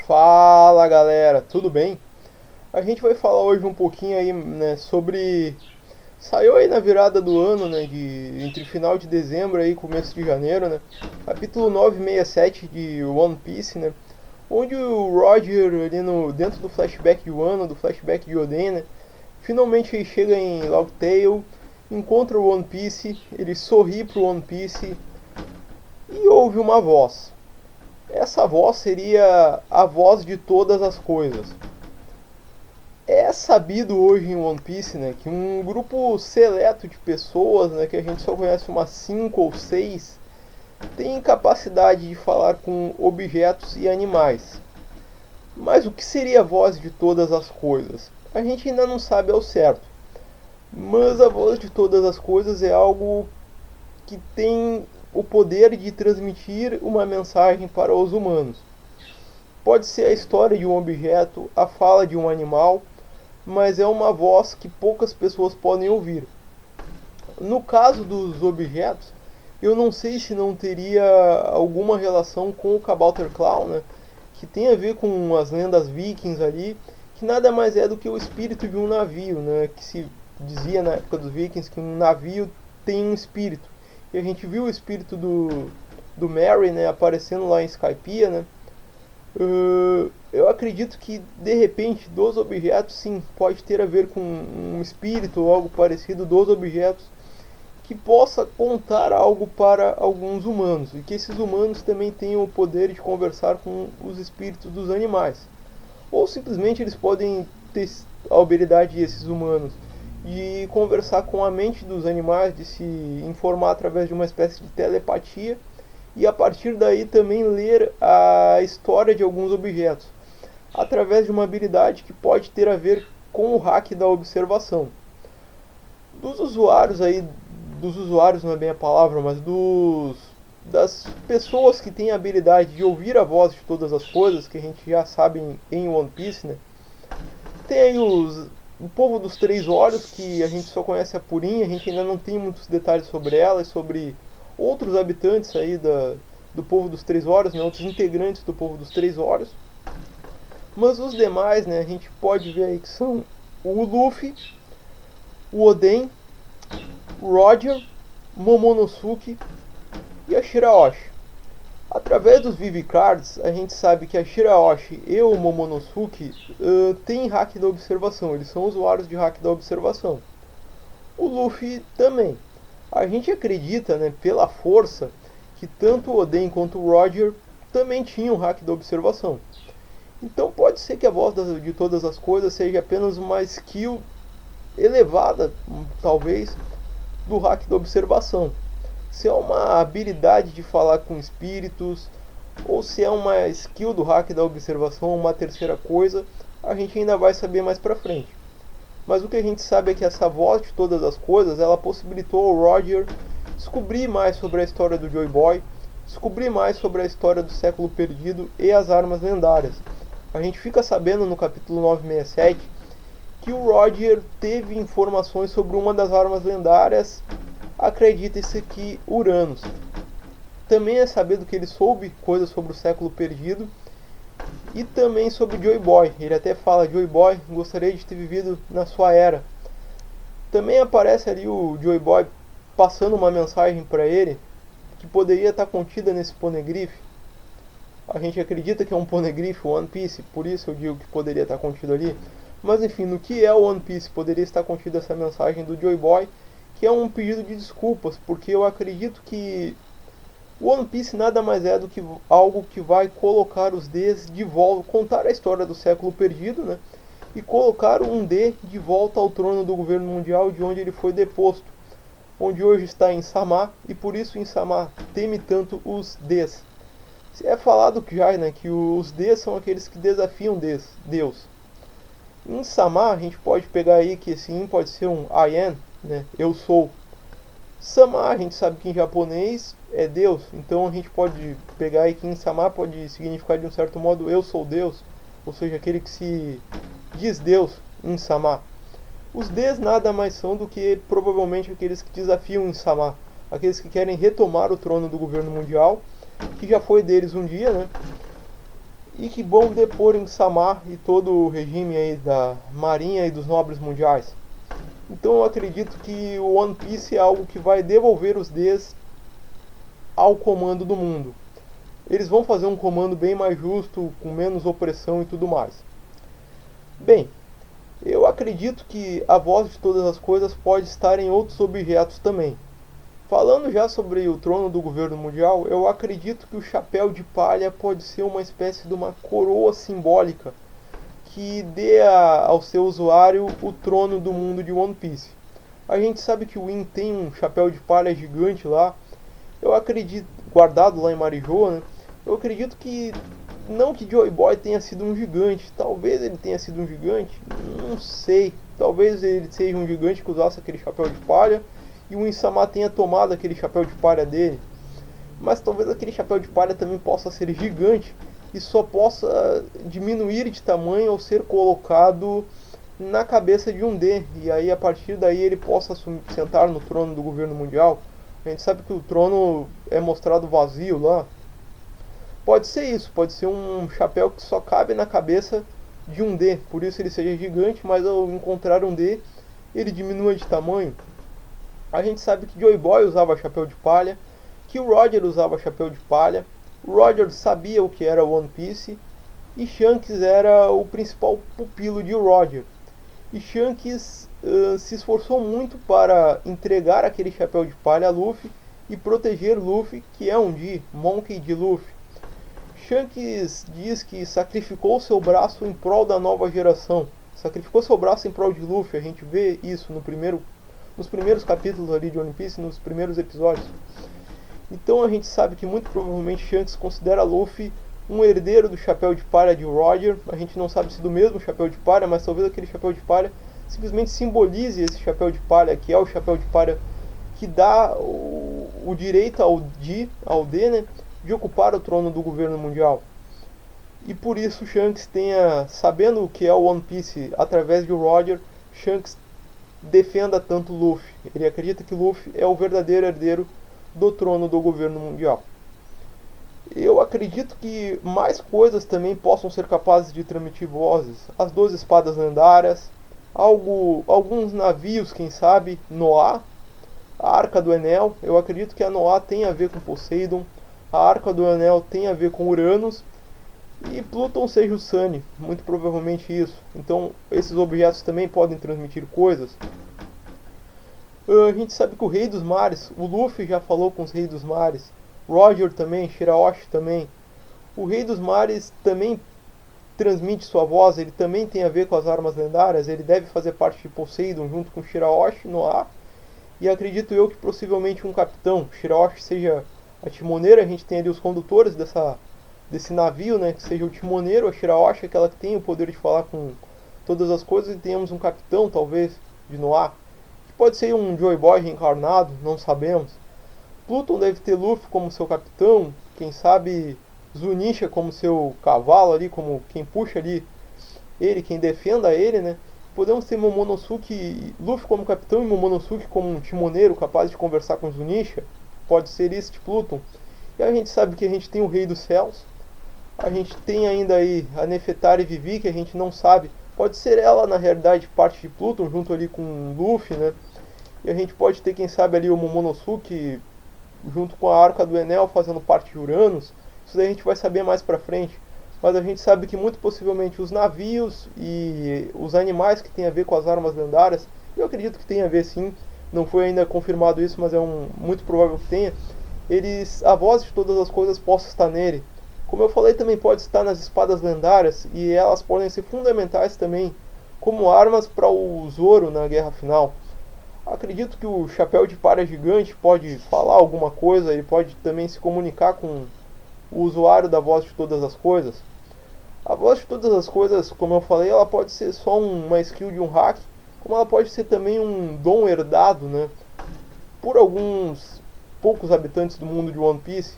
Fala galera, tudo bem? A gente vai falar hoje um pouquinho aí, né, sobre... Saiu aí na virada do ano, né, entre final de dezembro e começo de janeiro, né? Capítulo 967 de One Piece, né? Onde o Roger, ali dentro do flashback de Wano, do flashback de Oden, né? Finalmente ele chega em Laugh Tale, encontra o One Piece, ele sorri pro One Piece e ouve uma voz. Essa voz seria a voz de todas as coisas. É sabido hoje em One Piece, né, que um grupo seleto de pessoas, né, que a gente só conhece umas 5 ou 6, tem capacidade de falar com objetos e animais. Mas o que seria a voz de todas as coisas? A gente ainda não sabe ao certo. Mas a voz de todas as coisas é algo que tem o poder de transmitir uma mensagem para os humanos. Pode ser a história de um objeto, a fala de um animal, mas é uma voz que poucas pessoas podem ouvir. No caso dos objetos, eu não sei se não teria alguma relação com o Kabouter Clown, né? Que tem a ver com as lendas vikings ali, que nada mais é do que o espírito de um navio, né? Que se dizia na época dos vikings que um navio tem um espírito. E a gente viu o espírito do Merry, né, aparecendo lá em Skypiea, né? Eu acredito que de repente dos objetos sim pode ter a ver com um espírito ou algo parecido dos objetos que possa contar algo para alguns humanos e que esses humanos também tenham o poder de conversar com os espíritos dos animais, ou simplesmente eles podem ter a habilidade, esses humanos, de conversar com a mente dos animais, de se informar através de uma espécie de telepatia e a partir daí também ler a história de alguns objetos, através de uma habilidade que pode ter a ver com o hack da observação. Dos usuários aí, dos usuários não é bem a palavra, mas das pessoas que têm a habilidade de ouvir a voz de todas as coisas, que a gente já sabe em One Piece, né? Tem aí o povo dos Três Olhos, que a gente só conhece a Purinha, a gente ainda não tem muitos detalhes sobre ela e sobre outros habitantes aí do povo dos Três Olhos, né, outros integrantes do povo dos Três Olhos. Mas os demais, né, a gente pode ver aí que são o Luffy, o Oden, o Roger, Momonosuke e a Shirahoshi. Através dos Vivicards, a gente sabe que a Shirahoshi e o Momonosuke têm hack da observação, eles são usuários de hack da observação. O Luffy também. A gente acredita, né, pela força, que tanto o Oden quanto o Roger também tinham hack da observação. Então pode ser que a voz de todas as coisas seja apenas uma skill elevada, talvez, do hack da observação. Se é uma habilidade de falar com espíritos, ou se é uma skill do hack da observação, uma terceira coisa, a gente ainda vai saber mais pra frente. Mas o que a gente sabe é que essa voz de todas as coisas, ela possibilitou ao Roger descobrir mais sobre a história do Joy Boy, descobrir mais sobre a história do século perdido e as armas lendárias. A gente fica sabendo no capítulo 967 que o Roger teve informações sobre uma das armas lendárias, acredita-se que Uranus. Também é sabido que ele soube coisas sobre o século perdido e também sobre Joy Boy. Ele até fala: Joy Boy, gostaria de ter vivido na sua era. Também aparece ali o Joy Boy passando uma mensagem para ele que poderia estar contida nesse poneglyph. A gente acredita que é um poneglyph One Piece, por isso eu digo que poderia estar contido ali. Mas enfim, no que é o One Piece poderia estar contida essa mensagem do Joy Boy, que é um pedido de desculpas, porque eu acredito que o One Piece nada mais é do que algo que vai colocar os Ds de volta, contar a história do século perdido, né? E colocar um D de volta ao trono do governo mundial, de onde ele foi deposto, onde hoje está em Samar, e por isso em Samar teme tanto os Ds. É falado que já, né, que os Ds são aqueles que desafiam Deus. Em Samar a gente pode pegar aí que esse in pode ser um I am, né, eu sou. Samar a gente sabe que em japonês é Deus, então a gente pode pegar aí que em Samar pode significar de um certo modo eu sou Deus, ou seja, aquele que se diz Deus em Samar. Os Ds nada mais são do que provavelmente aqueles que desafiam em Samar, aqueles que querem retomar o trono do governo mundial, que já foi deles um dia, né? e que vão depor em Samar e todo o regime aí da marinha e dos nobres mundiais. Então eu acredito que o One Piece é algo que vai devolver os Ds ao comando do mundo. Eles vão fazer um comando bem mais justo, com menos opressão e tudo mais. Bem, eu acredito que a voz de todas as coisas pode estar em outros objetos também. Falando já sobre o trono do governo mundial, eu acredito que o chapéu de palha pode ser uma espécie de uma coroa simbólica que dê ao seu usuário o trono do mundo de One Piece. A gente sabe que o Win tem um chapéu de palha gigante lá, eu acredito, guardado lá em Marijoa, né? Eu acredito que não que Joy Boy tenha sido um gigante, talvez ele tenha sido um gigante, não sei. Talvez ele seja um gigante que usasse aquele chapéu de palha e o Insama tenha tomado aquele chapéu de palha dele. Mas talvez aquele chapéu de palha também possa ser gigante e só possa diminuir de tamanho ao ser colocado na cabeça de um D. E aí a partir daí ele possa sentar no trono do governo mundial. A gente sabe que o trono é mostrado vazio lá. Pode ser isso, pode ser um chapéu que só cabe na cabeça de um D. Por isso ele seja gigante, mas ao encontrar um D, ele diminua de tamanho. A gente sabe que Joy Boy usava chapéu de palha, que o Roger usava chapéu de palha. O Roger sabia o que era One Piece e Shanks era o principal pupilo de Roger. E Shanks se esforçou muito para entregar aquele chapéu de palha a Luffy e proteger Luffy, que é um D, Monkey de Luffy. Shanks diz que sacrificou seu braço em prol da nova geração. Sacrificou seu braço em prol de Luffy. A gente vê isso nos primeiros capítulos ali de One Piece, nos primeiros episódios. Então a gente sabe que muito provavelmente Shanks considera Luffy um herdeiro do chapéu de palha de Roger. A gente não sabe se do mesmo chapéu de palha, mas talvez aquele chapéu de palha simplesmente simbolize esse chapéu de palha, que é o chapéu de palha que dá o direito ao D, né, de ocupar o trono do governo mundial. E por isso Shanks sabendo o que é o One Piece através de Roger, Shanks defenda tanto Luffy. Ele acredita que Luffy é o verdadeiro herdeiro do trono do governo mundial. Eu acredito que mais coisas também possam ser capazes de transmitir vozes. As 12 espadas lendárias, alguns navios, quem sabe, Noah, a Arca do Enel. Eu acredito que a Noah tem a ver com Poseidon, a Arca do Enel tem a ver com Uranus e Pluton seja o Sunny, muito provavelmente isso. Então esses objetos também podem transmitir coisas. A gente sabe que o Rei dos Mares, o Luffy já falou com os Reis dos Mares, Roger também, Shirahoshi também. O Rei dos Mares também transmite sua voz, ele também tem a ver com as armas lendárias, ele deve fazer parte de Poseidon junto com Shirahoshi, Noah, e acredito eu que possivelmente um capitão. Shirahoshi seja a timoneira, a gente tem ali os condutores desse navio, né, que seja o timoneiro, a Shirahoshi, aquela que tem o poder de falar com todas as coisas, e tenhamos um capitão, talvez, de Noah, que pode ser um Joy Boy reencarnado, não sabemos. Pluton deve ter Luffy como seu capitão, quem sabe Zunisha como seu cavalo ali, como quem puxa ali ele, quem defenda ele, né. Podemos ter Momonosuke, Luffy como capitão e Momonosuke como um timoneiro capaz de conversar com Zunisha. Pode ser isso de Pluton. E a gente sabe que a gente tem o Rei dos Céus. A gente tem ainda aí a Nefertari Vivi, que a gente não sabe. Pode ser ela, na realidade, parte de Pluton, junto ali com o Luffy, né? E a gente pode ter, quem sabe, ali o Momonosuke, junto com a Arca do Enel, fazendo parte de Uranus. Isso daí a gente vai saber mais pra frente. Mas a gente sabe que muito possivelmente os navios e os animais que tem a ver com as armas lendárias, eu acredito que tem a ver sim, não foi ainda confirmado isso, mas é muito provável que tenha, a voz de todas as coisas possa estar nele. Como eu falei, também pode estar nas espadas lendárias, e elas podem ser fundamentais também como armas para o Zoro na guerra final. Acredito que o chapéu de palha gigante pode falar alguma coisa, ele pode também se comunicar com o usuário da voz de todas as coisas. A voz de todas as coisas, como eu falei, ela pode ser só uma skill de um hack, como ela pode ser também um dom herdado, né, por alguns poucos habitantes do mundo de One Piece.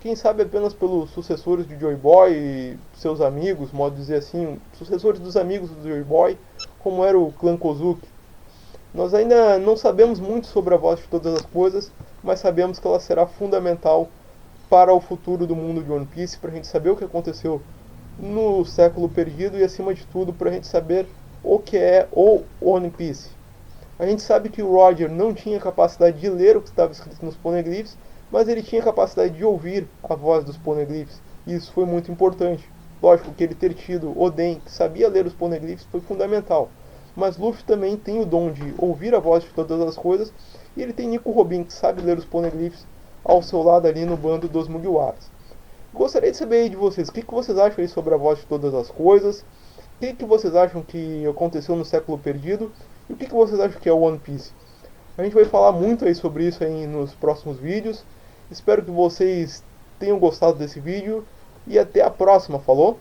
Quem sabe apenas pelos sucessores de Joy Boy e seus amigos, modo de dizer assim, sucessores dos amigos do Joy Boy, como era o clã Kozuki. Nós ainda não sabemos muito sobre a voz de todas as coisas, mas sabemos que ela será fundamental para o futuro do mundo de One Piece, para a gente saber o que aconteceu no século perdido e acima de tudo para a gente saber o que é o One Piece. A gente sabe que o Roger não tinha capacidade de ler o que estava escrito nos poneglyphs, mas ele tinha capacidade de ouvir a voz dos poneglyphs, e isso foi muito importante. Lógico que ele ter tido Oden, que sabia ler os poneglyphs, foi fundamental, mas Luffy também tem o dom de ouvir a voz de todas as coisas, e ele tem Nico Robin, que sabe ler os poneglyphs, ao seu lado ali no bando dos Mugiwaras. Gostaria de saber aí de vocês, o que vocês acham aí sobre a voz de todas as coisas, o que vocês acham que aconteceu no século perdido, e o que vocês acham que é o One Piece. A gente vai falar muito aí sobre isso aí nos próximos vídeos. Espero que vocês tenham gostado desse vídeo e até a próxima, falou?